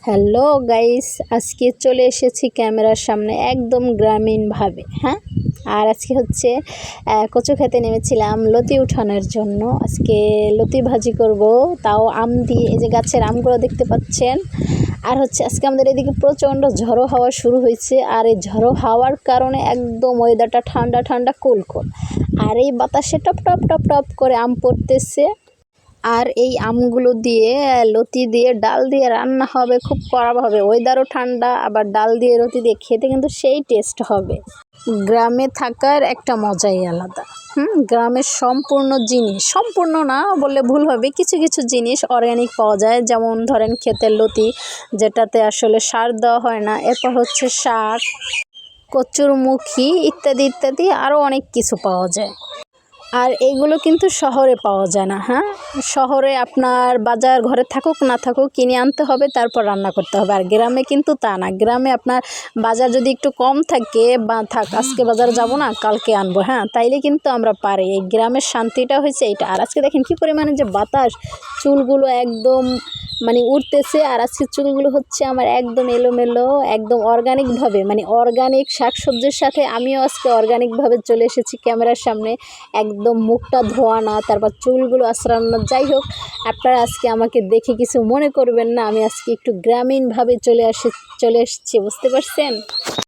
Hello guys, আজকে চলে এসেছি ক্যামেরার সামনে একদম গ্রামীণভাবে। হ্যাঁ, আর আজকে হচ্ছে কচু খেতে নেমেছিলাম লতি উঠানোর জন্য। আজকে লতি ভাজি করব, তাও আম দিয়ে। এই যে গাছের আমগুলো দেখতে পাচ্ছেন। আর হচ্ছে আজকে আমাদের এদিকে প্রচণ্ড ঝড়ো হাওয়া শুরু হয়েছে, আর এই ঝড়ো হাওয়ার কারণে একদম ওয়েদারটা ঠান্ডা ঠান্ডা কুলকুল। আর এই বাতাসে টপ টপ টপ টপ করে আম পড়তেছে। আর এই আমগুলো দিয়ে লতি দিয়ে ডাল দিয়ে রান্না হবে, খুব কড়া হবে। ওয়েদারও ঠান্ডা, আবার ডাল দিয়ে লতি দিয়ে খেতে কিন্তু সেই টেস্ট হবে। গ্রামে থাকার একটা মজাই আলাদা। গ্রামের সম্পূর্ণ জিনিস, সম্পূর্ণ না বললে ভুল হবে, কিছু কিছু জিনিস অর্গ্যানিক পাওয়া যায়। যেমন ধরেন ক্ষেতের লতি, যেটাতে আসলে সার দেওয়া হয় না। এরপর হচ্ছে শাক, কচুরমুখী ইত্যাদি ইত্যাদি আরও অনেক কিছু পাওয়া যায়। আর এইগুলো কিন্তু শহরে পাওয়া যায় না। হ্যাঁ, শহরে আপনার বাজার ঘরে থাকুক না থাকুক কিনে আনতে হবে, তারপর রান্না করতে হবে। আর গ্রামে কিন্তু তা না। গ্রামে আপনার বাজার যদি একটু কম থাকে, বা থাক আজকে বাজারে যাব না, কালকে আনবো, হ্যাঁ, তাইলে কিন্তু আমরা পারি। এই গ্রামের শান্তিটা হয়েছে এইটা। আর আজকে দেখেন কী পরিমাণে যে বাতাস, চুলগুলো একদম উড়তেছে। আর আজকে চুলগুলো হচ্ছে আমার একদম এলোমেলো, একদম অর্গানিকভাবে, অর্গানিক শাকসবজির সাথে আমিও আজকে অর্গানিকভাবে চলে এসেছি ক্যামেরার সামনে। একদম মুখটা ধোয়া না, তারপর চুলগুলো আঁচড়ানো। যাই হোক, আপনারা আজকে আমাকে দেখে কিছু মনে করবেন না, আমি আজকে একটু গ্রামীণভাবে চলে এসেছি, বুঝতে পারছেন।